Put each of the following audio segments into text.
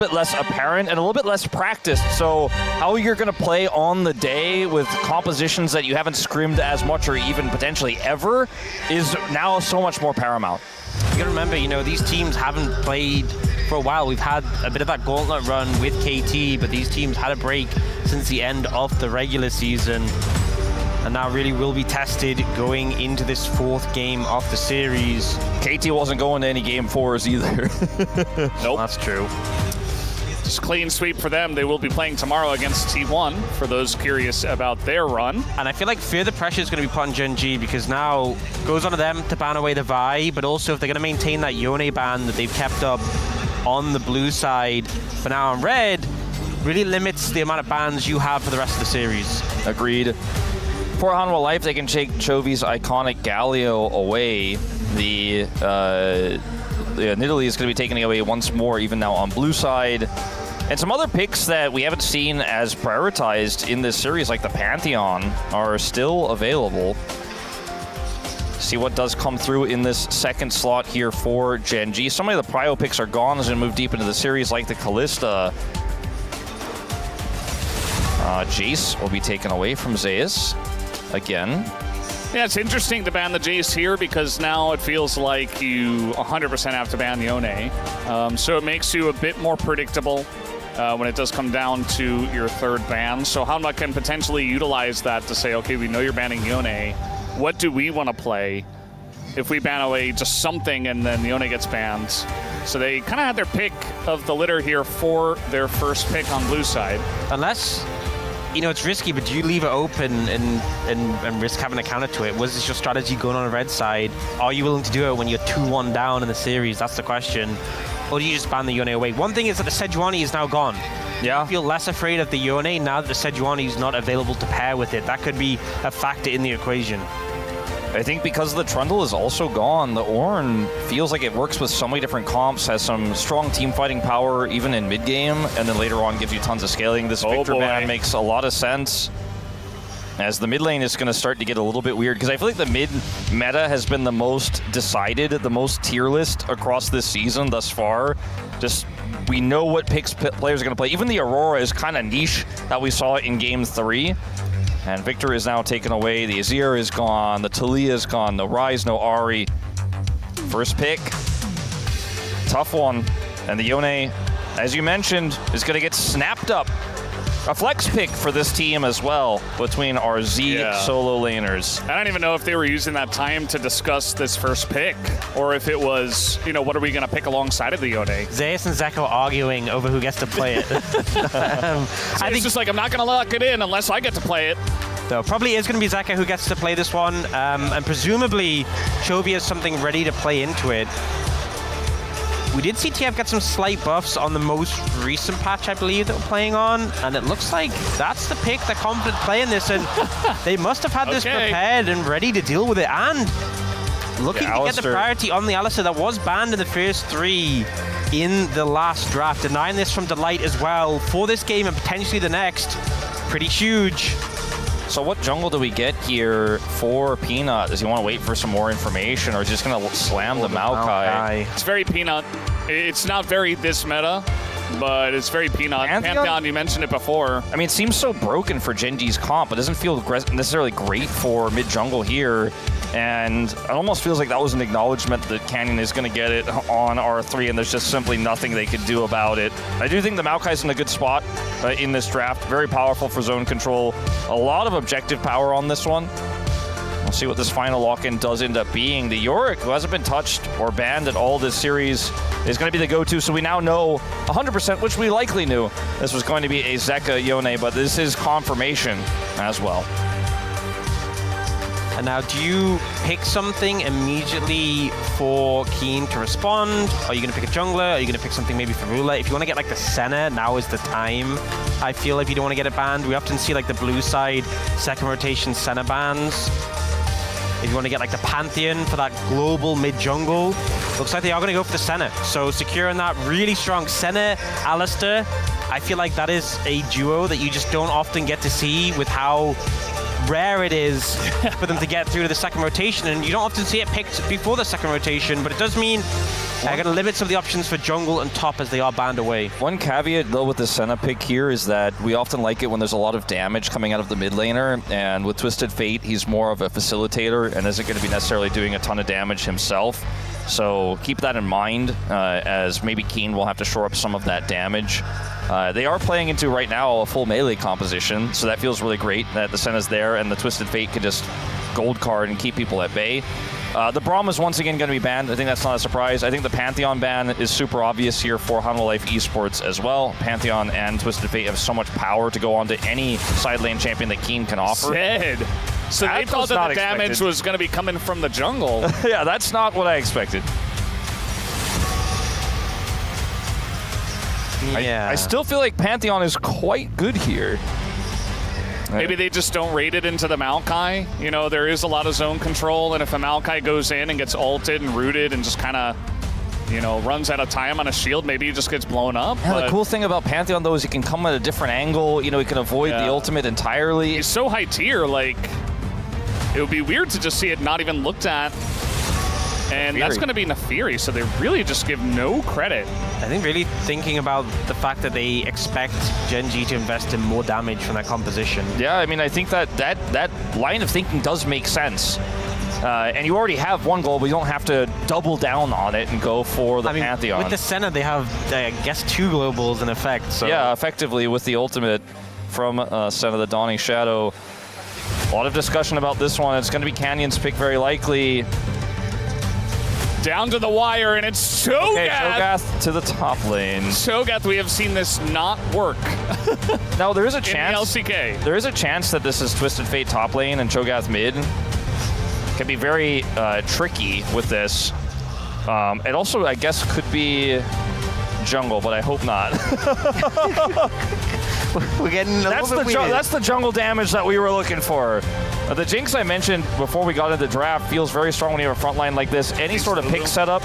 bit less apparent and a little bit less practiced. So how you're going to play on the day with compositions that you haven't scrimmed as much or even potentially ever is now so much more paramount. You gotta remember, you know, these teams haven't played for a while. We've had a bit of that gauntlet run with KT, but these teams had a break since the end of the regular season, and now really will be tested going into this 4th game of the series. KT wasn't going to any game 4s either. Nope. That's true. Just clean sweep for them. They will be playing tomorrow against T1, for those curious about their run. And I feel like further pressure is going to be put on GENG, because now it goes on to them to ban away the Vi, but also if they're going to maintain that Yone ban that they've kept up on the blue side, but now on red, really limits the amount of bans you have for the rest of the series. Agreed. For HANWHA Life, they can take Chovy's iconic Galio away. The Nidalee is going to be taken away once more, even now on blue side. And some other picks that we haven't seen as prioritized in this series, like the Pantheon, are still available. See what does come through in this second slot here for GENG. So many of the prio picks are gone as we move deep into the series, like the Kalista. Jace will be taken away from Zeus again. Yeah, it's interesting to ban the Jace here because now it feels like you 100% have to ban the One. So it makes you a bit more predictable when it does come down to your 3rd ban. So HANWHA can potentially utilize that to say, okay, we know you're banning Yone. What do we want to play if we ban away just something and then Yone gets banned? So they kind of had their pick of the litter here for their first pick on blue side. Unless, you know, it's risky, but do you leave it open and risk having a counter to it? Was this your strategy going on the red side? Are you willing to do it when you're 2-1 down in the series? That's the question. Or do you just ban the Yone away? One thing is that the Sejuani is now gone. Yeah. I feel less afraid of the Yone now that the Sejuani is not available to pair with it. That could be a factor in the equation. I think because the Trundle is also gone, the Ornn feels like it works with so many different comps, has some strong team fighting power even in mid-game, and then later on gives you tons of scaling. This Victor ban makes a lot of sense, as the mid lane is going to start to get a little bit weird, because I feel like the mid meta has been the most decided, the most tier list across this season thus far. Just, we know what picks players are going to play. Even the Aurora is kind of niche that we saw in Game 3. And Victor is now taken away. The Azir is gone. The Talia is gone. No Ryze, no Ahri. First pick. Tough one. And the Yone, as you mentioned, is going to get snapped up. A flex pick for this team as well between our Z solo laners. I don't even know if they were using that time to discuss this first pick or if it was, you know, what are we going to pick alongside of the Yone? Zeus and Zeko arguing over who gets to play it. I think it's just like, I'm not going to lock it in unless I get to play it. So probably is going to be Zeko who gets to play this one, and presumably Chovy has something ready to play into it. We did see TF get some slight buffs on the most recent patch, I believe, that we're playing on, and it looks like that's the pick. They're confident playing this, and they must have had this prepared and ready to deal with it, and looking to get the priority on the Alistar that was banned in the first 3 in the last draft, denying this from Delight as well for this game and potentially the next. Pretty huge. So what jungle do we get here for Peanut? Does he want to wait for some more information, or is he just going to slam the Maokai? It's very Peanut. It's not very this meta, but it's very Peanut. Pantheon, you mentioned it before. I mean, it seems so broken for GENG's comp. It doesn't feel necessarily great for mid-jungle here. And it almost feels like that was an acknowledgement that Canyon is going to get it on R3, and there's just simply nothing they could do about it. I do think the Maokai's in a good spot in this draft. Very powerful for zone control. A lot of objective power on this one. We'll see what this final lock-in does end up being. The Yorick, who hasn't been touched or banned at all this series, is going to be the go-to, so we now know 100%, which we likely knew, this was going to be a Zeka Yone, but this is confirmation as well. And now, do you pick something immediately for Keen to respond? Are you going to pick a jungler? Are you going to pick something maybe for Rula? If you want to get like the Senna, now is the time. I feel if you don't want to get it banned, we often see like the blue side second rotation Senna bans. If you want to get like the Pantheon for that global mid-jungle, looks like they are going to go for the Senna. So securing that really strong Senna, Alistar, I feel like that is a duo that you just don't often get to see with how rare it is for them to get through to the second rotation, and you don't often see it picked before the second rotation, but it does mean they're going to limit some of the options for jungle and top as they are banned away. One caveat, though, with the Senna pick here is that we often like it when there's a lot of damage coming out of the mid laner, and with Twisted Fate, he's more of a facilitator and isn't going to be necessarily doing a ton of damage himself. So keep that in mind, as maybe Keen will have to shore up some of that damage. They are playing into, right now, a full melee composition, so that feels really great that the Senna's there and the Twisted Fate can just gold card and keep people at bay. The Braum is once again going to be banned. I think that's not a surprise. I think the Pantheon ban is super obvious here for HANWHA Life Esports as well. Pantheon and Twisted Fate have so much power to go on to any side lane champion that Keen can offer. So they thought that the damage was going to be coming from the jungle. Yeah, that's not what I expected. Yeah. I still feel like Pantheon is quite good here. Maybe they just don't raid it into the Maokai. You know, there is a lot of zone control, and if a Maokai goes in and gets ulted and rooted and just kind of, you know, runs out of time on a shield, maybe he just gets blown up. Yeah, the cool thing about Pantheon, though, is he can come at a different angle. You know, he can avoid the ultimate entirely. He's so high tier, like, it would be weird to just see it not even looked at. And that's going to be Nefiri, so they really just give no credit. I think really thinking about the fact that they expect GENG to invest in more damage from that composition. Yeah, I mean, I think that line of thinking does make sense. And you already have one goal, but you don't have to double down on it and go for the Pantheon. With the Senna, they have, I guess, 2 globals in effect. So. Yeah, effectively with the ultimate from Senna, the Dawning Shadow. A lot of discussion about this one. It's going to be Canyon's pick very likely. Down to the wire, and it's Cho'Gath. Okay, Cho'Gath to the top lane. Cho'Gath, we have seen this not work. Now, there is a chance. In the LCK. There is a chance that this is Twisted Fate top lane and Cho'Gath mid. Can be very tricky with this. It also, I guess, could be jungle, but I hope not. We're getting a little bit weird. That's the jungle damage that we were looking for. The Jinx I mentioned before we got into the draft feels very strong when you have a front line like this. Any sort of pick setup,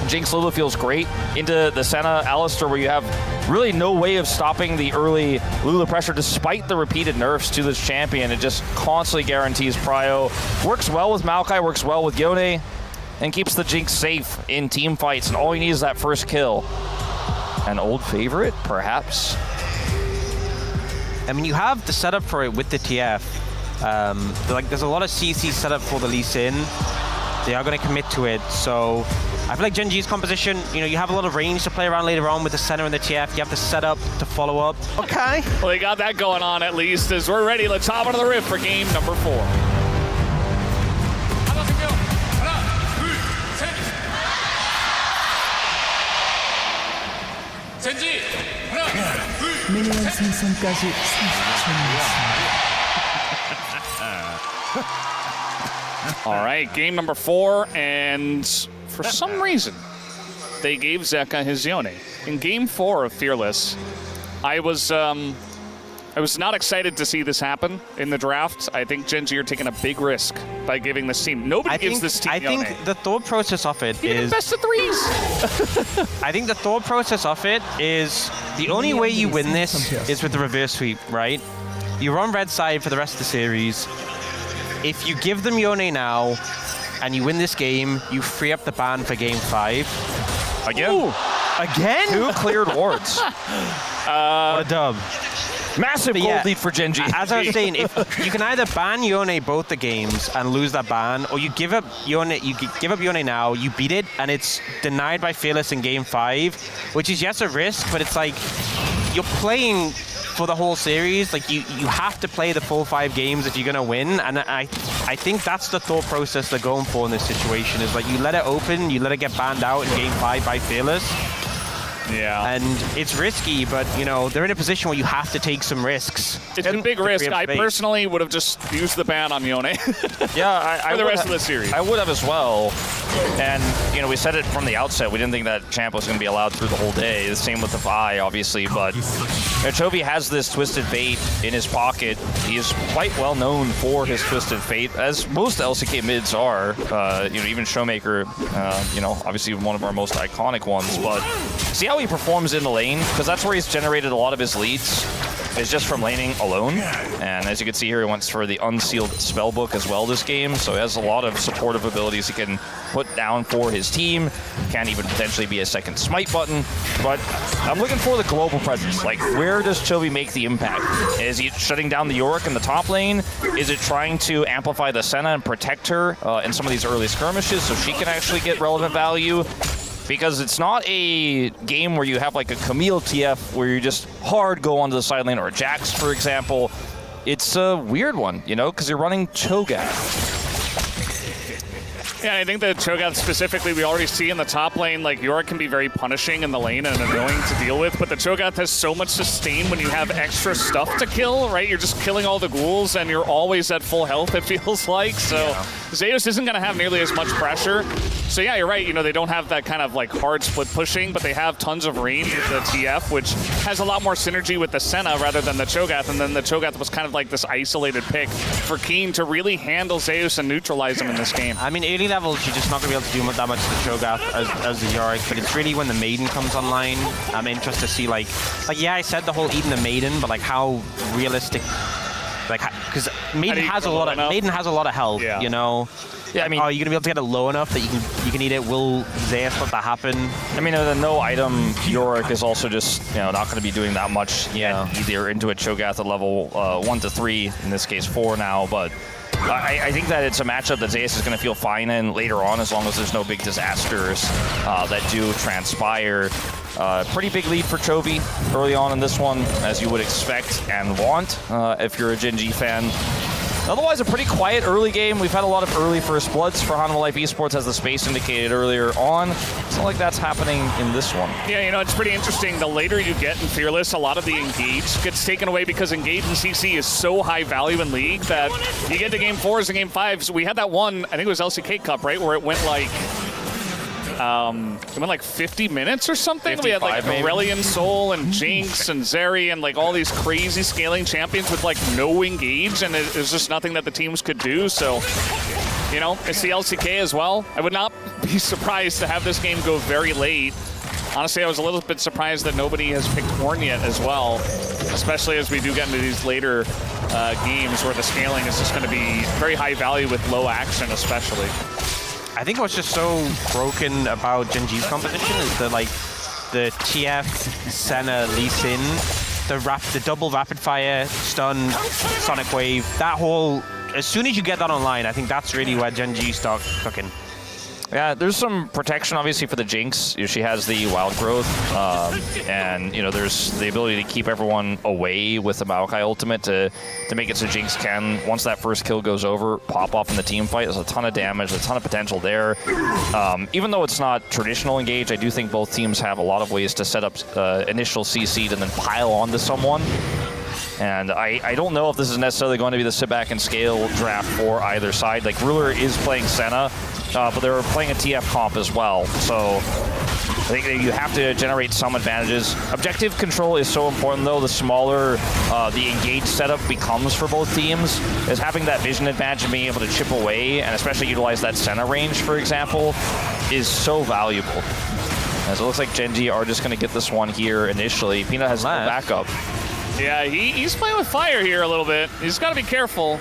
Jinx Lulu feels great. Into the Senna, Alistar, where you have really no way of stopping the early Lulu pressure despite the repeated nerfs to this champion. It just constantly guarantees prio. Works well with Maokai, works well with Yone, and keeps the Jinx safe in team fights. And all you need is that first kill. An old favorite, perhaps? I mean, you have the setup for it with the TF. There's a lot of CC set up for the Lee Sin. They are going to commit to it, so I feel like GENG's composition, you know, you have a lot of range to play around later on with the center and the TF. You have the setup to follow up. Okay. Well, they got that going on at least. As we're ready, let's hop into the rift for game number 4. 미니언 생성까지 30초 남았습니다. All right, game number 4, and for some reason, they gave Zeka his Yone. In game 4 of Fearless, I was not excited to see this happen in the draft. I think GENG are taking a big risk by giving this team. Nobody gives this team Yone. I think the thought process of it Even is... best of 3s. I think the thought process of it is the only way you win this is with the reverse sweep, right? You're on red side for the rest of the series. If you give them Yone now and you win this game, you free up the ban for game 5. Again? Ooh. Again? 2 cleared wards. What a dub. Massive gold lead for GENG. As I was saying, if you can either ban Yone both the games and lose that ban, or you give up Yone, now, you beat it, and it's denied by Fearless in game 5, which is yes a risk, but it's like you're playing for the whole series. Like you have to play the full 5 games if you're gonna win, and I think that's the thought process they're going for in this situation. Is like you let it open, you let it get banned out in game 5 by Fearless. Yeah. And it's risky, but, you know, they're in a position where you have to take some risks. It's a big risk. I personally would have just used the ban on Yone. Yeah, for the rest of the series. I would have as well. And, you know, we said it from the outset. We didn't think that champ was going to be allowed through the whole day. The same with the Vi, obviously. But Chovy has this Twisted Fate in his pocket. He is quite well known for his Twisted Fate, as most LCK mids are. You know, even Showmaker, you know, obviously one of our most iconic ones. But see how he performs in the lane, because that's where he's generated a lot of his leads, is just from laning alone. And as you can see here, he went for the unsealed spellbook as well this game, so he has a lot of supportive abilities he can put down for his team. Can even potentially be a second smite button, but I'm looking for the global presence. Like, where does Chovy make the impact? Is he shutting down the Yorick in the top lane? Is it trying to amplify the Senna and protect her in some of these early skirmishes so she can actually get relevant value? Because it's not a game where you have like a Camille TF where you just hard go onto the side lane, or a Jax, for example. It's a weird one, you know, because you're running Cho'Gath. Yeah, I think that Cho'Gath specifically, we already see in the top lane, like, Yorick can be very punishing in the lane and annoying to deal with, but the Cho'Gath has so much sustain when you have extra stuff to kill, right? You're just killing all the ghouls and you're always at full health, it feels like. So yeah. Zeus isn't going to have nearly as much pressure. So yeah, you're right, you know, they don't have that kind of like hard split pushing, but they have tons of range with the TF, which has a lot more synergy with the Senna rather than the Cho'Gath, and then the Cho'Gath was kind of like this isolated pick for Keen to really handle Zeus and neutralize him in this game. I mean, 80 levels, you're just not going to be able to do that much to the Cho'Gath as the Yorick, but it's really when the Maiden comes online, I'm interested to see, like yeah, I said the whole eating the Maiden, but like how realistic, like, because Maiden has a lot of health, yeah. You know. Yeah, I mean, are you gonna be able to get it low enough that you can eat it? Will Zeus let that happen? I mean, the no item Yorick is also just, you know, not going to be doing that much yet either into a Cho'Gath at level 1 to 3, in this case 4 now, but I think that it's a matchup that Zeus is going to feel fine in later on, as long as there's no big disasters that do transpire. Pretty big lead for Chovy early on in this one, as you would expect and want if you're a GENG fan. Otherwise, a pretty quiet early game. We've had a lot of early first bloods for HANWHA Life Esports, as the space indicated earlier on. It's not like that's happening in this one. Yeah, you know, it's pretty interesting. The later you get in Fearless, a lot of the engage gets taken away, because engage in CC is so high value in League that you get to game 4s and game 5s. We had that one, I think it was LCK Cup, right, where it went like 50 minutes or something. We had like Aurelion Soul and Jinx and Zeri and like all these crazy scaling champions with like no engage, and it was just nothing that the teams could do. So, you know, it's the LCK as well. I would not be surprised to have this game go very late. Honestly, I was a little bit surprised that nobody has picked Horn yet as well, especially as we do get into these later games where the scaling is just going to be very high value with low action especially. I think what's just so broken about GENG's composition is the TF, Senna, Lee Sin, the double rapid fire, stun, Sonic Wave, that whole, as soon as you get that online, I think that's really where GENG start cooking. Yeah, there's some protection, obviously, for the Jinx. She has the Wild Growth, and, you know, there's the ability to keep everyone away with the Maokai ultimate to make it so Jinx can, once that first kill goes over, pop off in the team fight. There's a ton of damage, a ton of potential there. Even though it's not traditional engage, I do think both teams have a lot of ways to set up initial CC'd and then pile onto someone. And I don't know if this is necessarily going to be the sit back and scale draft for either side. Like, Ruler is playing Senna, but they're playing a TF comp as well. So I think that you have to generate some advantages. Objective control is so important, though. The smaller the engage setup becomes for both teams, is having that vision advantage and being able to chip away, and especially utilize that Senna range, for example, is so valuable. As it looks like GENG are just going to get this one here initially. Peanut has no backup. Yeah, he's playing with fire here a little bit. He's got to be careful,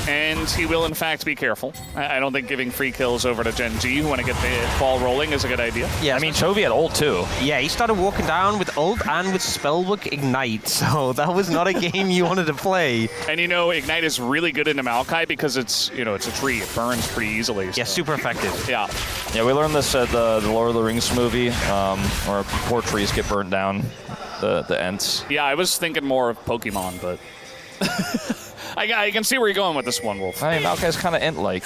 and he will, in fact, be careful. I don't think giving free kills over to GENG, who want to get the ball rolling, is a good idea. Yeah, I mean, Chovy had ult, too. Yeah, he started walking down with ult and with Spellbook Ignite, so that was not a game you wanted to play. And, you know, Ignite is really good into Maokai because it's, you know, it's a tree. It burns pretty easily. So. Yeah, super effective. Yeah. Yeah, we learned this at the Lord of the Rings movie, where poor trees get burnt down. The Ents. Yeah, I was thinking more of Pokemon, but I can see where you're going with this one, Wolf. I mean, Maokai's kind of Ent-like.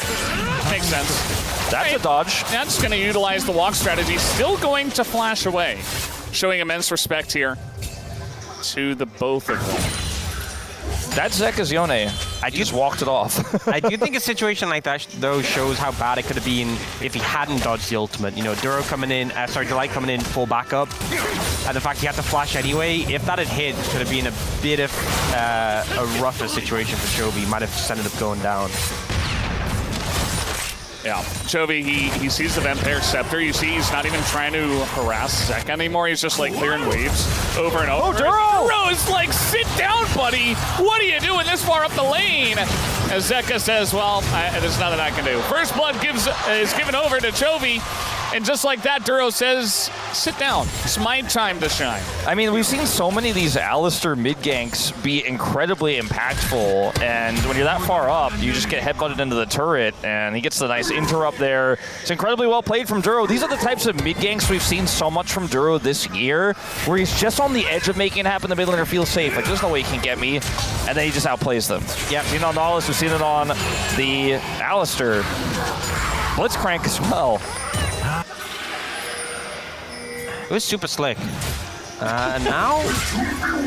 Makes sense. That's a dodge. That's going to utilize the walk strategy. Still going to flash away. Showing immense respect here to the both of them. That's Zeka's Yone. I just walked it off. I do think a situation like that, though, shows how bad it could have been if he hadn't dodged the ultimate. You know, Delight coming in full backup, and the fact he had to flash anyway. If that had hit, it could have been a bit of a rougher situation for Chovy. He might have just ended up going down. Yeah, Chovy, he sees the Vampire Scepter. You see he's not even trying to harass Zek anymore. He's just like clearing waves over and over. Oh, Duro! Duro's like, sit down, buddy. What are you doing this far up the lane? As Zeka says, well, there's nothing I can do. First blood is given over to Chovy. And just like that, Duro says, sit down. It's my time to shine. I mean, we've seen so many of these Alistair mid-ganks be incredibly impactful, and when you're that far up, you just get headbutted into the turret, and he gets the nice interrupt there. It's incredibly well played from Duro. These are the types of mid-ganks we've seen so much from Duro this year, where he's just on the edge of making it happen. The mid laner feels safe. Like, there's no way he can get me, and then he just outplays them. Yeah, we've seen it on Nautilus, we've seen it on the Alistair. Blitzcrank as well. It was super slick. And now?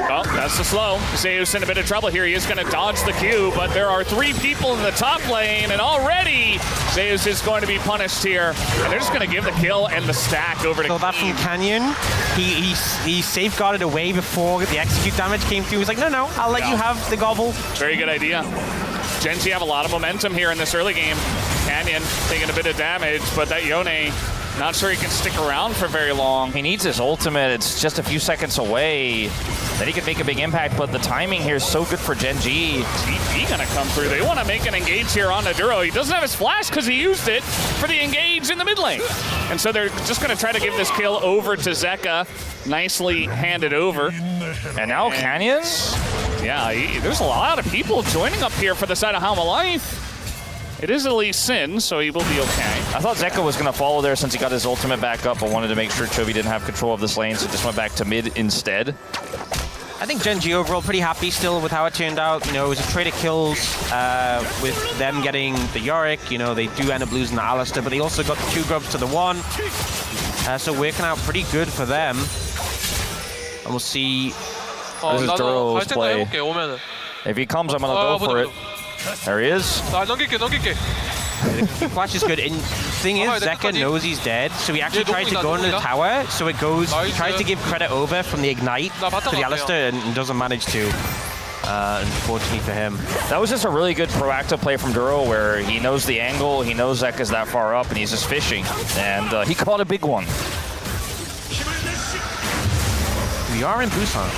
Well, that's the slow. Zeus in a bit of trouble here. He is going to dodge the Q, but there are 3 people in the top lane, and already Zeus is going to be punished here. And they're just going to give the kill and the stack over to So that from Canyon, he safeguarded away before the execute damage came through. He's like, no, I'll let you have the gobble. Very good idea. GENG have a lot of momentum here in this early game. Canyon taking a bit of damage, but that Yone, not sure he can stick around for very long. He needs his ultimate. It's just a few seconds away. Then he could make a big impact, but the timing here is so good for GENG. TP gonna come through. They want to make an engage here on Duro. He doesn't have his flash because he used it for the engage in the mid lane. And so they're just gonna try to give this kill over to Zeka. Nicely handed over. And now Canyon? Yeah, there's a lot of people joining up here for the side of HANWHA Life. It is Elise Sin, so he will be okay. I thought Zeka was going to follow there since he got his ultimate back up, but wanted to make sure Chovy didn't have control of this lane, so just went back to mid instead. I think GENG overall pretty happy still with how it turned out. You know, it was a trade of kills with them getting the Yorick. You know, they do end up losing the Alistair, but they also got the 2 grubs to the 1. So working out pretty good for them. And we'll see. This is Duro's play. If he comes, I'm going to go for it. There he is. Flash is good. And the thing is, Zeka knows he's dead, so he actually tries to go into the tower. So it goes, he tries to give credit over from the ignite to the Alistair and doesn't manage to. Unfortunately for him. That was just a really good proactive play from Duro where he knows the angle, he knows Zeka's that far up, and he's just fishing. And he caught a big one. We are in Busan.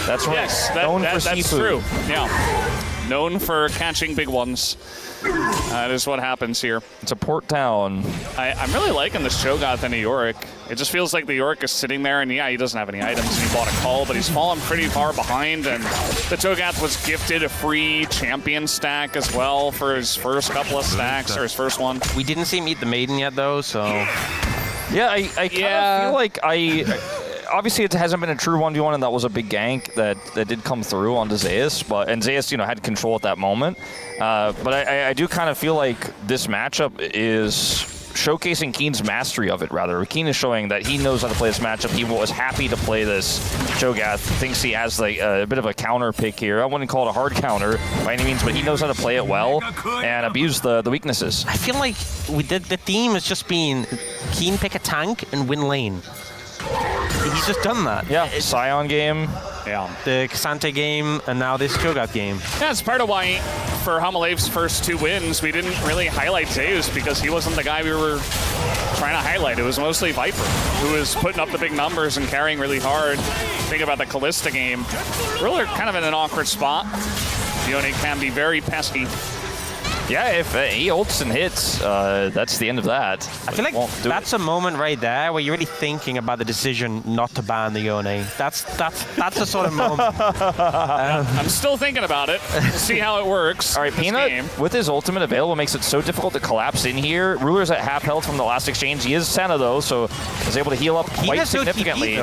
That's right. Yes, known for that's seafood. true. Yeah, known for catching big ones. That is what happens here. It's a port town. I'm really liking this Cho'Gath and the Yorick. It just feels like the Yorick is sitting there, and yeah, he doesn't have any items, and he bought a call, but he's fallen pretty far behind, and the Cho'Gath was gifted a free champion stack as well for his first couple of stacks, or his first one. We didn't see him eat the maiden yet, though, so... Yeah, I kind of feel like obviously it hasn't been a true 1v1, and that was a big gank that did come through onto Zeus, and Zeus, had control at that moment. But I do kind of feel like this matchup is showcasing Keen's mastery of it, rather. Keen is showing that he knows how to play this matchup. He was happy to play this. Cho'Gath thinks he has like a bit of a counter pick here. I wouldn't call it a hard counter by any means, but he knows how to play it well and abuse the weaknesses. I feel like the theme has just been Keen pick a tank and win lane. He's just done that. Yeah, Scion game. Yeah. The Cassante game, and now this Cho'Gath game. Yeah, it's part of why for HANWHA Life's first 2 wins, we didn't really highlight Zeus because he wasn't the guy we were trying to highlight. It was mostly Viper, who was putting up the big numbers and carrying really hard. Think about the Callista game. Really kind of in an awkward spot. Yone can be very pesky. Yeah, if he ults and hits, that's the end of that. I feel like that's a moment right there where you're really thinking about the decision not to ban the Yone. That's the sort of moment. I'm still thinking about it. We'll see how it works. All right, Peanut, with his ultimate available, makes it so difficult to collapse in here. Ruler's at half health from the last exchange. He is Senna, though, so is able to heal up quite significantly.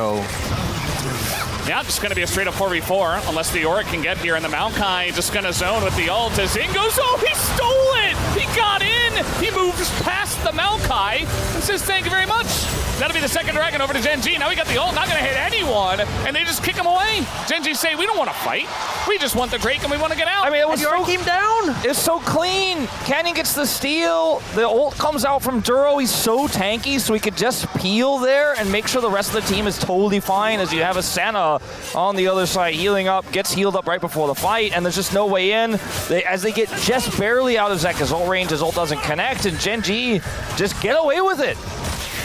Yeah, just going to be a straight-up 4v4, unless the Yorick can get here, and the Maokai just going to zone with the ult as in goes. Oh, he stole it! He got in! He moves past the Maokai and says, thank you very much. That'll be the second dragon over to GENG. Now we got the ult, not going to hit anyone, and they just kick him away. GENG say, we don't want to fight. We just want the Drake, and we want to get out. I mean, it was Yorick came down. It's so clean. Canyon gets the steal. The ult comes out from Duro. He's so tanky, so he could just peel there and make sure the rest of the team is totally fine as you have a Senna on the other side healing up, gets healed up right before the fight, and there's just no way in. As they get just barely out of Zeka's ult, full range, his ult doesn't connect, and GENG just get away with it.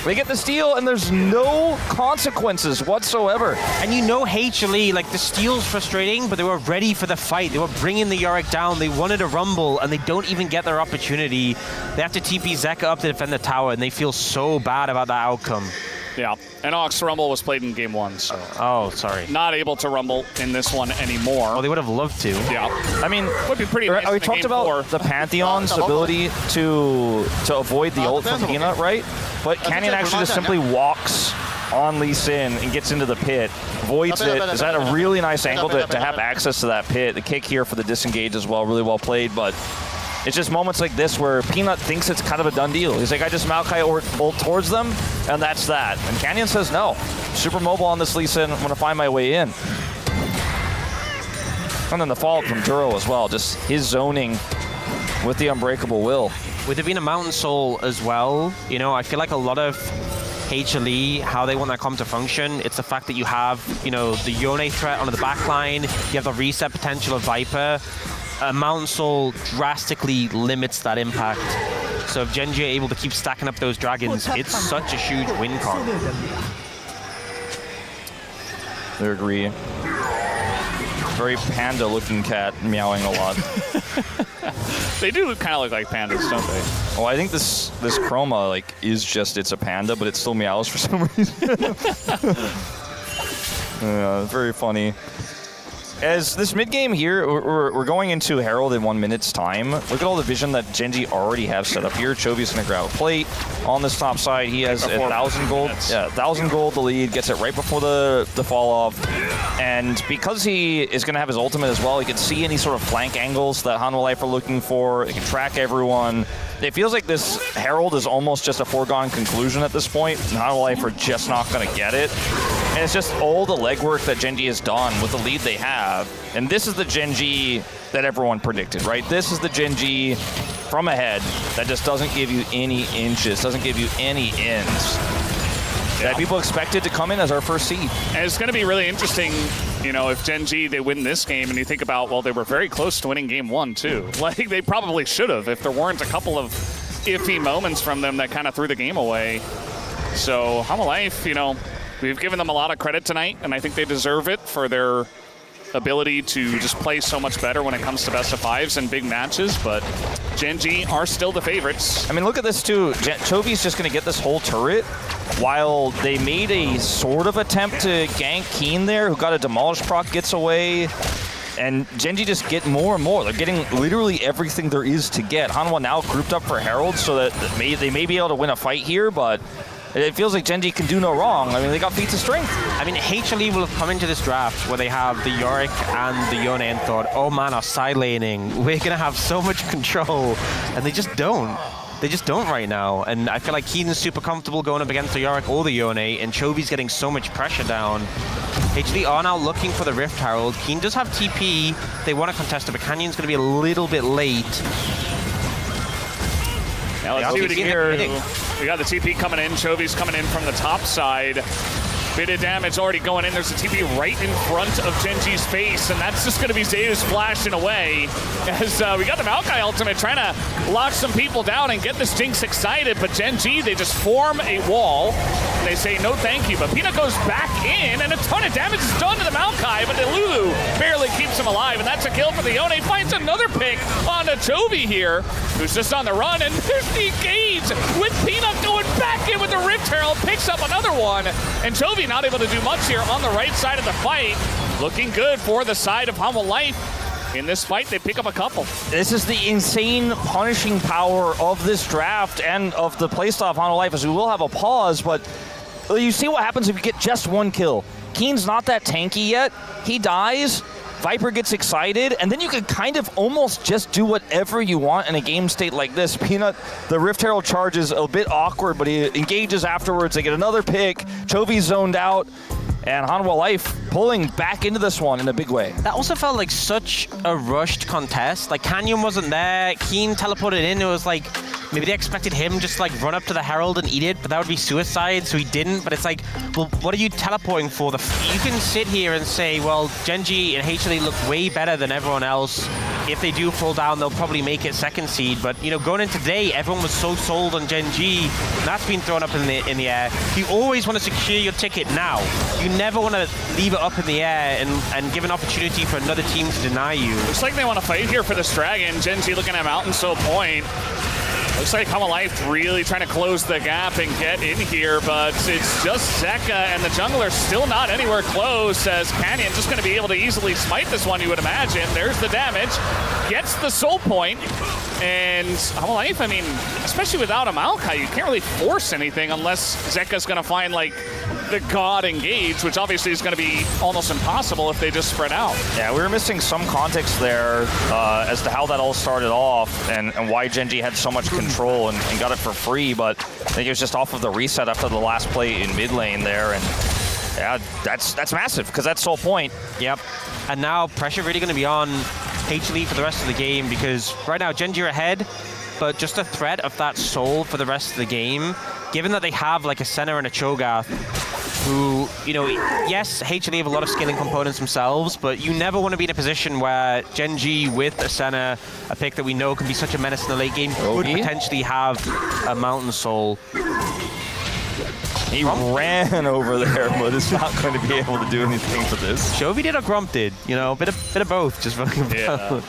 They get the steal, and there's no consequences whatsoever. And you know HLE, like the steal's frustrating, but they were ready for the fight. They were bringing the Yorick down. They wanted a rumble, and they don't even get their opportunity. They have to TP Zeka up to defend the tower, and they feel so bad about that outcome. Yeah, and Ox Rumble was played in game 1, so. Oh, sorry. Not able to Rumble in this one anymore. Well, they would have loved to. Yeah. I mean, would be pretty nice we in talked game about 4. the Pantheon's ability to avoid the ult from Peanut, right? But Canyon actually just simply walks on Lee Sin and gets into the pit, voids it. Is that a really nice angle to have access to that pit? The kick here for the disengage as well, really well played, but it's just moments like this where Peanut thinks it's kind of a done deal. He's like, I just Maokai ult towards them, and that's that. And Canyon says no. Super mobile on this Lee Sin, I'm gonna find my way in. And then the follow-up from Duro as well, just his zoning with the Unbreakable Will. With it being a Mountain Soul as well, you know, I feel like a lot of HLE, how they want their comp to function, it's the fact that you have, you know, the Yone threat on the back line, you have the reset potential of Viper. Mountain Soul drastically limits that impact. So if GENG are able to keep stacking up those dragons, it's such a huge win con. I agree. Very panda-looking cat, meowing a lot. They do kind of look like pandas, don't they? Well, I think this chroma like is just it's a panda, but it still meows for some reason. Yeah, very funny. As this mid game here, we're going into Herald in 1 minute's time. Look at all the vision that GENG already have set up here. Chovy's gonna grab a plate on this top side. He has 1,000 gold. Yeah, 1,000 gold. The lead gets it right before the fall off, and because he is gonna have his ultimate as well, he can see any sort of flank angles that HANWHA Life are looking for. He can track everyone. It feels like this Herald is almost just a foregone conclusion at this point. HANWHA Life are just not gonna get it. And it's just all the legwork that GENG has done with the lead they have. And this is the GENG that everyone predicted, right? This is the GENG from ahead that just doesn't give you any inches, doesn't give you any ends. That people expected to come in as our first seed. And it's going to be really interesting, you know, if GENG, they win this game, and you think about, well, they were very close to winning game 1, too. Like, they probably should have if there weren't a couple of iffy moments from them that kind of threw the game away. So, HANWHA Life, you know, we've given them a lot of credit tonight, and I think they deserve it for their ability to just play so much better when it comes to best of fives and big matches, but GENG are still the favorites. I mean, look at this too. Chovy's just going to get this whole turret while they made a sort of attempt to gank Keen there, who got a demolish proc, gets away. And GENG just get more and more. They're getting literally everything there is to get. HANWHA now grouped up for Herald so that they may be able to win a fight here, but it feels like GENG can do no wrong. I mean, they got feats of strength. I mean, HLE will have come into this draft where they have the Yorick and the Yone and thought, oh man, our side laning, we're going to have so much control. And they just don't. They just don't right now. And I feel like Keen's super comfortable going up against the Yorick or the Yone, and Chovy's getting so much pressure down. HLE are now looking for the Rift Herald. Keen does have TP. They want to contest it, but Canyon's going to be a little bit late. Now let's see what he can do. We got the TP coming in. Chovy's coming in from the top side. Bit of damage already going in. There's a TP right in front of GENG's face, and that's just going to be Zeus flashing away. As we got the Maokai ultimate trying to lock some people down and get this Jinx excited, but GENG, they just form a wall. And they say no thank you, but Peanut goes back in, and a ton of damage is done to the Maokai, but the Lulu barely keeps him alive, and that's a kill for the Yone. Finds another pick on the Chovy here, who's just on the run, and there's the engage with Peanut going back in with the Rift Herald, picks up another one, and Chovy not able to do much here on the right side of the fight. Looking good for the side of HANWHA Life. In this fight, they pick up a couple. This is the insane punishing power of this draft and of the playstyle of HANWHA Life, as we will have a pause, but you see what happens if you get just one kill. Keen's not that tanky yet. He dies. Viper gets excited, and then you can kind of almost just do whatever you want in a game state like this. Peanut, the Rift Herald charge is a bit awkward, but he engages afterwards. They get another pick. Chovy's zoned out, and HANWHA Life pulling back into this one in a big way. That also felt like such a rushed contest. Like, Canyon wasn't there. Keen teleported in. It was like, maybe they expected him just like run up to the Herald and eat it, but that would be suicide, so he didn't. But it's like, well, what are you teleporting for? You can sit here and say, well, GENG and HLE look way better than everyone else if they do fall down, they'll probably make it second seed. But, you know, going into today, everyone was so sold on GENG. That's been thrown up in the air. You always want to secure your ticket now. You never want to leave it up in the air and give an opportunity for another team to deny you. Looks like they want to fight here for this dragon. GENG looking at Mountain Soul Point. Looks like HANWHA really trying to close the gap and get in here, but it's just Zeka and the jungler still not anywhere close, as Canyon just going to be able to easily smite this one, you would imagine. There's the damage, gets the soul point, and HANWHA, I mean, especially without a Maokai, you can't really force anything unless Zeka's going to find, like, the God engage, which obviously is going to be almost impossible if they just spread out. Yeah, we were missing some context there as to how that all started off and why GENG had so much control and got it for free, but I think it was just off of the reset after the last play in mid lane there, and yeah, that's massive, because that's soul point. Yep. And now pressure really going to be on HLE for the rest of the game, because right now GENG are ahead, but just the threat of that soul for the rest of the game, given that they have like a Senna and a Cho'Gath, who, you know, yes, HLE have a lot of scaling components themselves, but you never want to be in a position where GENG with a Senna, a pick that we know can be such a menace in the late game, could potentially have a Mountain Soul. He ran over there, but is not going to be able to do anything for this. Chovy did or Grump did, you know, a bit of both, just fucking Yeah.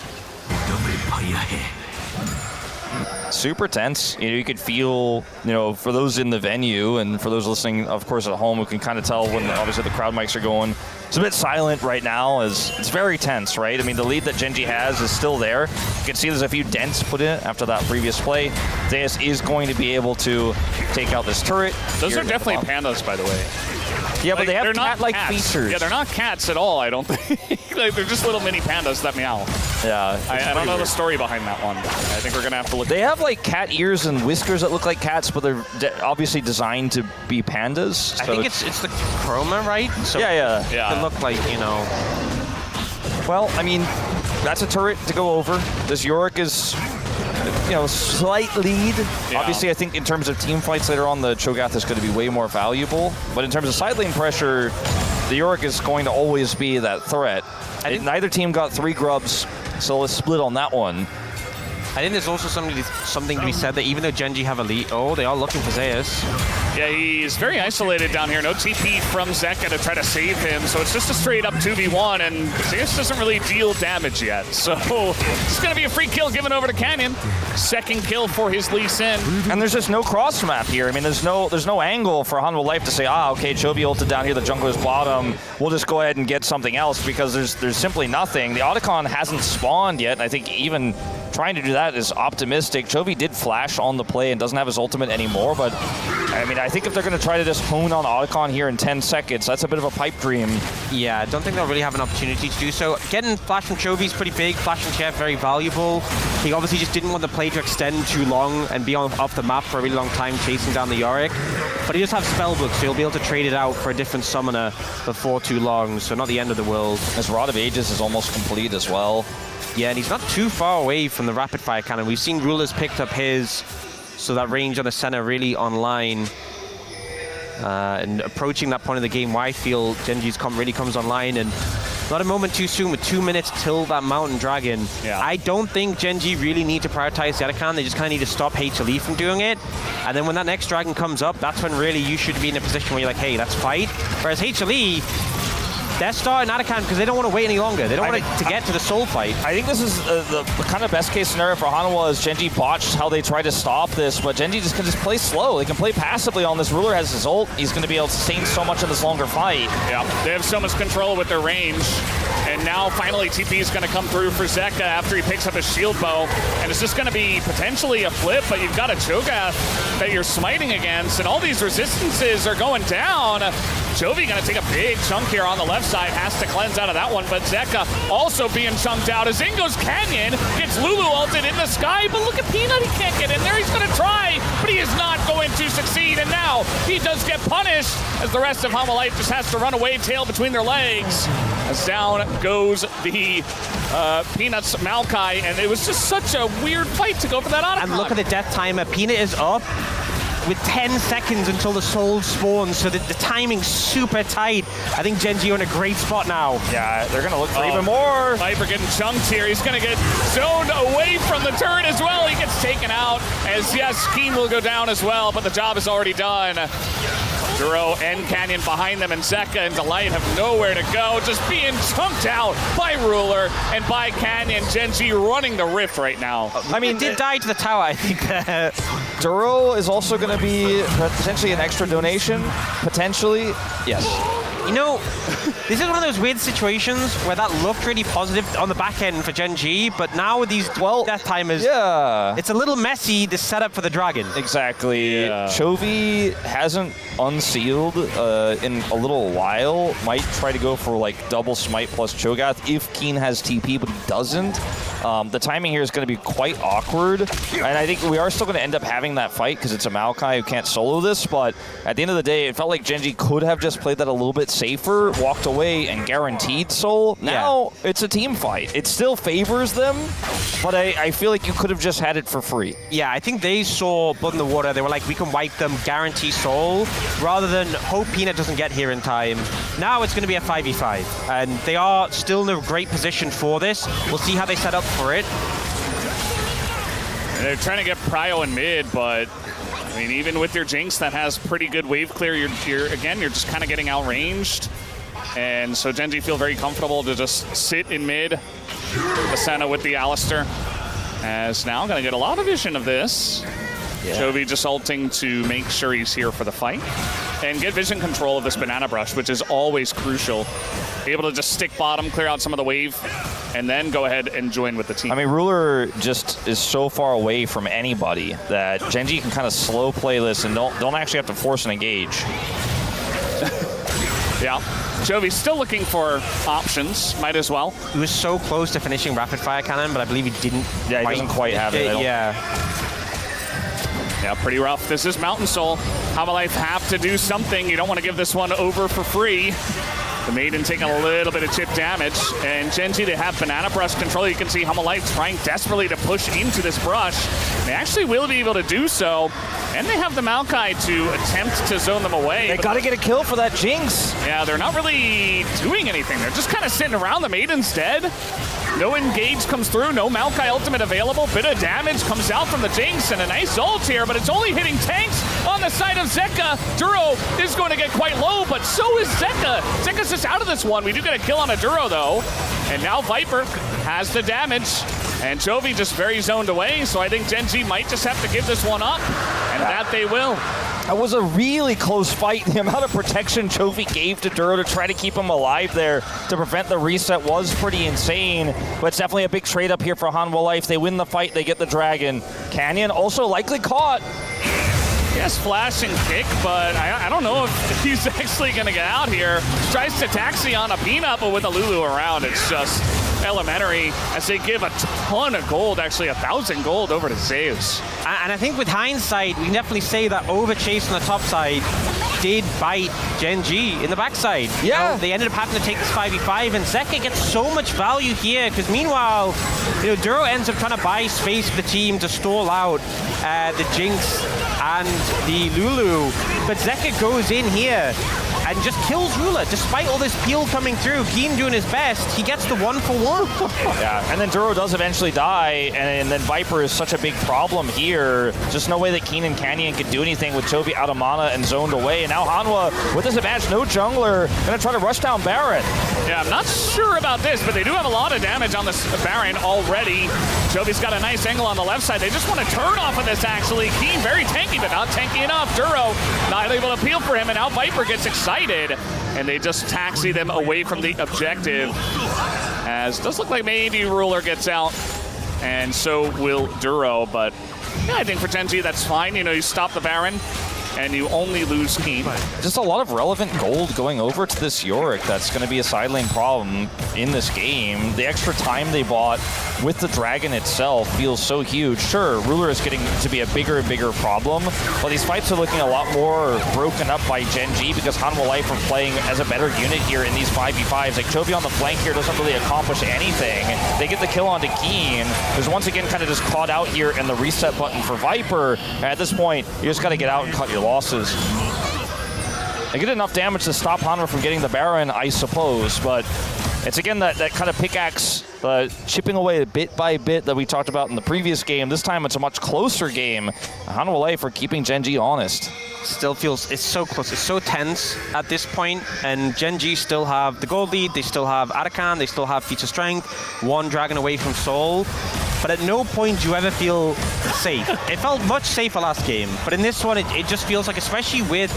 Super tense. You know, you could feel, you know, for those in the venue and for those listening, of course, at home, who can kind of tell when obviously the crowd mics are going. It's a bit silent right now, as it's very tense, right? I mean, the lead that GENG has is still there. You can see there's a few dents put in after that previous play. Zeus is going to be able to take out this turret. Those are definitely pandas, by the way. Yeah, but they have cat-like cats. features. Yeah, they're not cats at all, I don't think. Like, they're just little mini pandas that meow. Yeah. I don't know the story behind that one. I think we're going to have to look. They have like cat ears and whiskers that look like cats, but they're obviously designed to be pandas. So I think it's the chroma, right? So yeah. They look like, you know. Well, I mean, that's a turret to go over. This Yorick is, you know, slight lead. Yeah. Obviously, I think in terms of team fights later on, the Cho'Gath is going to be way more valuable. But in terms of side lane pressure, the Yorick is going to always be that threat. Neither team got 3 grubs, so let's split on that one. I think there's also something to be said that even though GENG have a lead, they are looking for Zeus. Yeah, he's very isolated down here. No TP from Zeka to try to save him, so it's just a straight up 2v1, and Zeus doesn't really deal damage yet. So it's going to be a free kill given over to Canyon. Second kill for his Lee Sin. And there's just no cross map here. I mean, there's no angle for HANWHA Life to say, okay, Chovy ulted down here, the jungler's bottom. We'll just go ahead and get something else, because there's simply nothing. The Otacon hasn't spawned yet, and I think even trying to do that is optimistic. Chovy did flash on the play and doesn't have his ultimate anymore, but I mean, I think if they're going to try to just hone on Otacon here in 10 seconds, that's a bit of a pipe dream. Yeah, I don't think they'll really have an opportunity to do so. Getting flash from Chovy is pretty big. Flash from Chef, very valuable. He obviously just didn't want the play to extend too long and be off the map for a really long time chasing down the Yorick. But he does have Spellbook, so he'll be able to trade it out for a different summoner before too long, so not the end of the world. His Rod of Ages is almost complete as well. Yeah, and he's not too far away from the rapid fire cannon. We've seen Rulers picked up his, so that range on the center really online. And approaching that point of the game where I feel GENG's really comes online, and not a moment too soon with 2 minutes till that Mountain Dragon. Yeah. I don't think GENG really need to prioritize the Otacon. They just kind of need to stop HLE from doing it. And then when that next Dragon comes up, that's when really you should be in a position where you're like, hey, let's fight. Whereas HLE, they're starting Otacon because they don't want to wait any longer. They don't want to get to the soul fight. I think this is the kind of best case scenario for HANWHA is GENG botched how they try to stop this, but GENG just can play slow. They can play passively on this. Ruler has his ult. He's going to be able to sustain so much in this longer fight. Yeah, they have so much control with their range. And now finally TP is going to come through for Zeka after he picks up his shield bow. And it's just going to be potentially a flip, but you've got a Cho'Gath that you're smiting against, and all these resistances are going down. Chovy going to take a big chunk here on the left side, has to cleanse out of that one, but Zeka also being chunked out as in goes Canyon, gets Lulu ulted in the sky, but look at Peanut, he can't get in there. He's going to try, but he is not going to succeed, and now he does get punished as the rest of HANWHA Life just has to run away, tail between their legs. As down goes the Peanut's Maokai, and it was just such a weird fight to go for that Otacon. And look at the death timer. Peanut is up. with 10 seconds until the soul spawns, so that the timing's super tight. I think GENG are in a great spot now. Yeah, they're going to look for even more. Viper getting chunked here. He's going to get zoned away from the turret as well. He gets taken out as, yes, Keen will go down as well, but the job is already done. Duro and Canyon behind them, and Zeka and Delight have nowhere to go, just being chunked out by Ruler and by Canyon. GENG running the rift right now. I mean, it did die to the tower, I think. Duro is also going to be potentially an extra donation, potentially. Yes. You know, this is one of those weird situations where that looked really positive on the back end for GENG, but now with these death timers, it's a little messy, this setup for the Dragon. Exactly. Yeah. Chovy hasn't unsealed in a little while. Might try to go for like double smite plus Cho'Gath if Keen has TP, but he doesn't. The timing here is going to be quite awkward, and I think we are still going to end up having that fight because it's a Maokai who can't solo this, but at the end of the day, it felt like GENG could have just played that a little bit safer, walked away, and guaranteed soul. Now, it's a team fight. It still favors them, but I feel like you could have just had it for free. Yeah, I think they saw blood in the water. They were like, we can wipe them, guarantee soul, rather than hope Peanut doesn't get here in time. Now it's going to be a 5v5, and they are still in a great position for this. We'll see how they set up for it. They're trying to get Prio in mid, but I mean, even with your Jinx that has pretty good wave clear, you're just kind of getting outranged. And so GENG feel very comfortable to just sit in mid. Ascena with the Alistar. As now going to get a lot of vision of this. Yeah. Chovy just ulting to make sure he's here for the fight. And get vision control of this Banana Brush, which is always crucial. Be able to just stick bottom, clear out some of the wave, and then go ahead and join with the team. I mean, Ruler just is so far away from anybody that GENG can kind of slow play this and don't actually have to force an engage. Yeah. Jovi's still looking for options, might as well. He was so close to finishing Rapid Fire Cannon, but I believe he didn't. Yeah, he doesn't quite have it. Yeah, pretty rough. This is Mountain Soul. HANWHA have to do something. You don't want to give this one over for free. The Maiden taking a little bit of chip damage, and GENG, they have Banana Brush control. You can see HANWHA trying desperately to push into this brush. They actually will be able to do so, and they have the Maokai to attempt to zone them away. They got to get a kill for that Jinx. Yeah, they're not really doing anything. They're just kind of sitting around. The Maiden's dead. No engage comes through, no Maokai ultimate available. Bit of damage comes out from the Jinx, and a nice ult here, but it's only hitting tanks on the side of Zeka. Duro is going to get quite low, but so is Zeka. Zeka's just out of this one. We do get a kill on a Duro, though. And now Viper has the damage, and Chovy just very zoned away, so I think GENG might just have to give this one up, and that they will. That was a really close fight. The amount of protection Chovy gave to Duro to try to keep him alive there to prevent the reset was pretty insane. But it's definitely a big trade up here for HANWHA. They win the fight, they get the Dragon. Canyon also likely caught. Yes, flash and kick, but I don't know if he's actually going to get out here. Tries to taxi on a Peanut, but with a Lulu around, it's just elementary as they give a ton of gold, actually 1,000 gold over to Zeus. And I think with hindsight, we can definitely say that overchase on the top side did bite GENG in the backside. Yeah. You know, they ended up having to take this 5v5, and Zeka gets so much value here, because meanwhile, Duro ends up trying to buy space for the team to stall out the Jinx and the Lulu, but Zeka goes in here and just kills Ruler, despite all this peel coming through. Keen doing his best, he gets the 1-for-1. Yeah, and then Duro does eventually die, and then Viper is such a big problem here. Just no way that Keen and Canyon could do anything with Chovy out of mana and zoned away. And now HANWHA, with this advantage, no jungler, gonna try to rush down Baron. Yeah, I'm not sure about this, but they do have a lot of damage on this Baron already. Jovi's got a nice angle on the left side. They just want to turn off of this, actually. Keen very tanky, but not tanky enough. Duro not able to peel for him, and now Viper gets excited, and they just taxi them away from the objective. As it does look like maybe Ruler gets out, and so will Duro, but yeah, I think for GENG that's fine. You know, you stop the Baron, and you only lose Keen. Just a lot of relevant gold going over to this Yorick. That's going to be a side lane problem in this game. The extra time they bought with the Dragon itself feels so huge. Sure, Ruler is getting to be a bigger and bigger problem, but these fights are looking a lot more broken up by GENG because HANWHA Life are playing as a better unit here in these 5v5s. Like, Chovy on the flank here doesn't really accomplish anything. They get the kill onto Keen, who's once again kind of just caught out here in the reset button for Viper. And at this point, you just got to get out and cut your losses. They get enough damage to stop HANWHA from getting the Baron, I suppose, but it's again that kind of pickaxe chipping away bit by bit that we talked about in the previous game. This time it's a much closer game. HANWHA Life are keeping GENG honest. Still feels, it's so close, it's so tense at this point, and GENG still have the gold lead, they still have Arakan, they still have feature strength, one dragon away from Soul, but at no point do you ever feel safe. It felt much safer last game, but in this one it just feels like, especially with,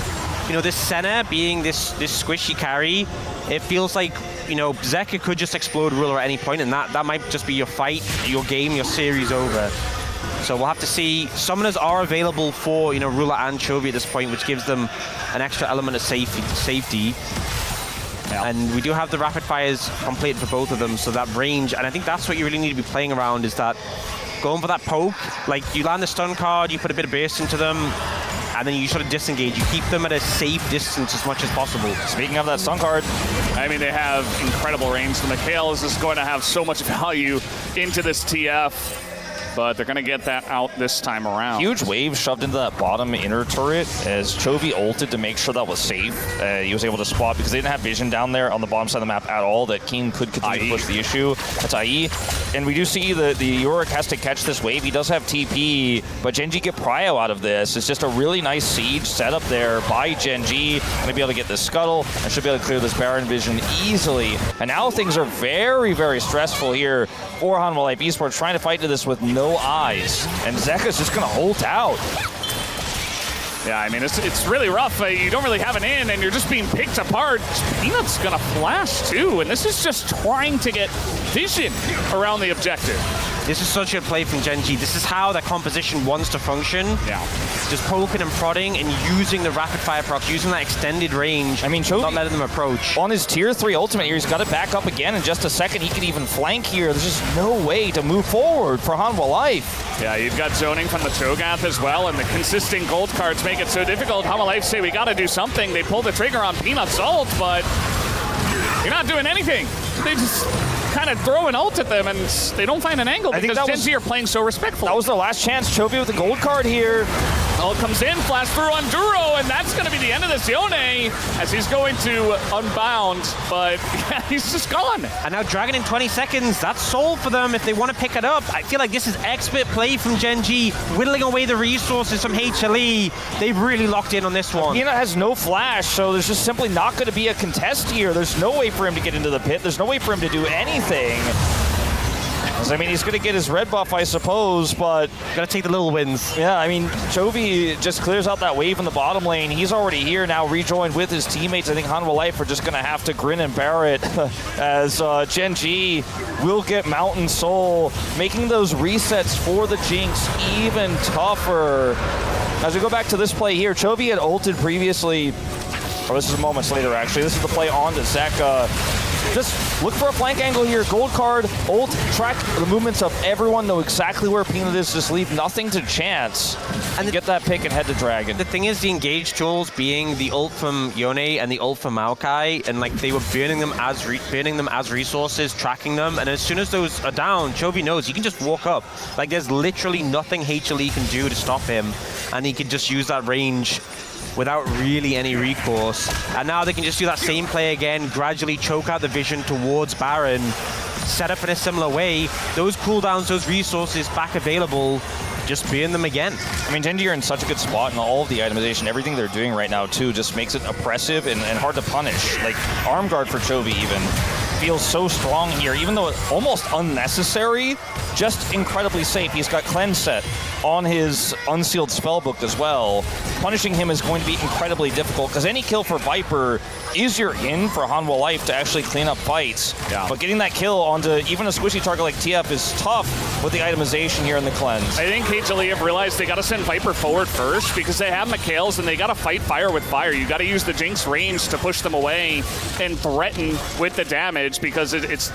you know, this Senna being this squishy carry, it feels like, you know, Zeka could just explode Ruler at any point, and that might just be your fight, your game, your series over. So we'll have to see. Summoners are available for, you know, Ruler and Chovy at this point, which gives them an extra element of safety. Yeah. And we do have the rapid fires completed for both of them, so that range, and I think that's what you really need to be playing around, is that going for that poke. Like, you land the stun card, you put a bit of burst into them, and then you sort of disengage. You keep them at a safe distance as much as possible. Speaking of that stun card, I mean, they have incredible range. The Mikhail is just going to have so much value into this TF, but they're going to get that out this time around. Huge wave shoved into that bottom inner turret as Chovy ulted to make sure that was safe. He was able to spot, because they didn't have vision down there on the bottom side of the map at all, that Keen could continue to push the issue. That's IE. And we do see the Yorick has to catch this wave. He does have TP, but GENG get prio out of this. It's just a really nice siege set up there by GENG. Going to be able to get this scuttle and should be able to clear this Baron vision easily. And now things are very, very stressful here for HANWHA Life Esports, trying to fight to this with no eyes, and Zeka's just gonna hold out. Yeah, I mean, it's really rough. You don't really have an in, and you're just being picked apart. Peanut's gonna flash too, and this is just trying to get vision around the objective. This is such a play from GENG. This is how that composition wants to function. Yeah. Just poking and prodding and using the rapid fire procs, using that extended range. I mean, Chovy, not letting them approach. On his tier 3 ultimate here, he's got it back up again in just a second. He could even flank here. There's just no way to move forward for HANWHA Life. Yeah, you've got zoning from the Cho'Gath as well, and the consistent gold cards make it so difficult. HANWHA Life say, we got to do something. They pull the trigger on Peanut's ult, but you're not doing anything. They just kind of throw an ult at them, and they don't find an angle because GENG are playing so respectful. That was their last chance. Chovy with the gold card here. Ult comes in, flash through on Duro, and that's going to be the end of this Yone as he's going to unbound, but yeah, he's just gone. And now Dragon in 20 seconds. That's soul for them if they want to pick it up. I feel like this is expert play from GENG, whittling away the resources from HLE. They've really locked in on this one. Peanut has no flash, so there's just simply not going to be a contest here. There's no way for him to get into the pit. There's no way for him to do anything. I mean, he's going to get his red buff, I suppose, but got to take the little wins. Yeah, I mean, Chovy just clears out that wave in the bottom lane. He's already here now, rejoined with his teammates. I think HANWHA Life are just going to have to grin and bear it as GENG will get Mountain Soul, making those resets for the Jinx even tougher. As we go back to this play here, Chovy had ulted previously. Oh, this is moments later, actually. This is the play on to Zeka. Just look for a flank angle here. Gold card, ult, track the movements of everyone, know exactly where Peanut is, just leave nothing to chance. And get that pick and head to Dragon. The thing is, the engage tools being the ult from Yone and the ult from Maokai, and like they were burning them as resources, tracking them, and as soon as those are down, Chovy knows he can just walk up. Like there's literally nothing HLE can do to stop him, and he can just use that range without really any recourse. And now they can just do that same play again, gradually choke out the vision towards Baron, set up in a similar way. Those cooldowns, those resources back available, just burn them again. I mean, GENG are in such a good spot, and all of the itemization, everything they're doing right now too, just makes it oppressive and hard to punish. Like arm guard for Chovy even feels so strong here, even though it's almost unnecessary, just incredibly safe. He's got cleanse set on his unsealed spellbook as well. Punishing him is going to be incredibly difficult because any kill for Viper is your in for HANWHA Life to actually clean up fights. Yeah. But getting that kill onto even a squishy target like TF is tough with the itemization here in the cleanse. I think HLE have realized they got to send Viper forward first because they have McHale's and they got to fight fire with fire. You got to use the Jinx range to push them away and threaten with the damage because it's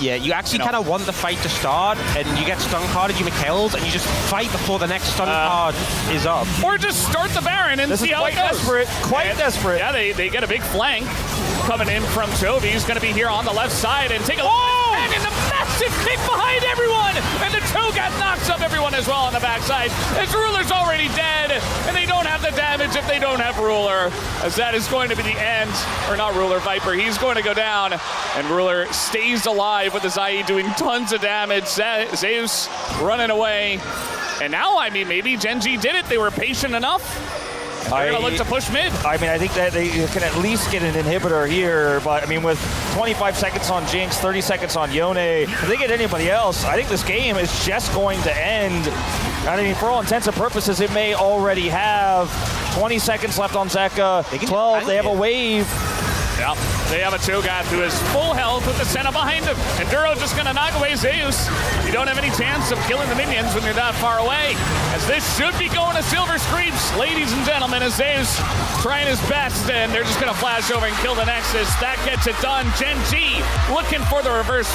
Yeah, you actually kind of want the fight to start, and you get stun carded, you McHale's, and you just fight before the next stun card is up. or just start the Baron and This see is how quite it goes. desperate, quite desperate. Yeah, they get a big flank coming in from Toby. He's going to be here on the left side and take a look. And the massive kick behind everyone. And the Togat knocks up everyone as well on the backside. As Ruler's already dead, and they don't have the damage if they don't have Ruler. As that is going to be the end, or not Ruler, Viper. He's going to go down, and Ruler stays alive with the Zai doing tons of damage. Zeus running away. And now, I mean, maybe GENG did it. They were patient enough. They're going to look to push mid. I mean, I think that they can at least get an inhibitor here, but I mean, with 25 seconds on Jinx, 30 seconds on Yone, if they get anybody else, I think this game is just going to end. I mean, for all intents and purposes, it may already have 20 seconds left on Zeka, 12, they have a wave. Yep, they have a Togath who is full health with the Senna behind him. And Duro just gonna knock away Zeus. You don't have any chance of killing the minions when you're that far away. As this should be going to Silver Screeps, ladies and gentlemen, as Zeus trying his best, and they're just gonna flash over and kill the Nexus. That gets it done. GENG looking for the reverse.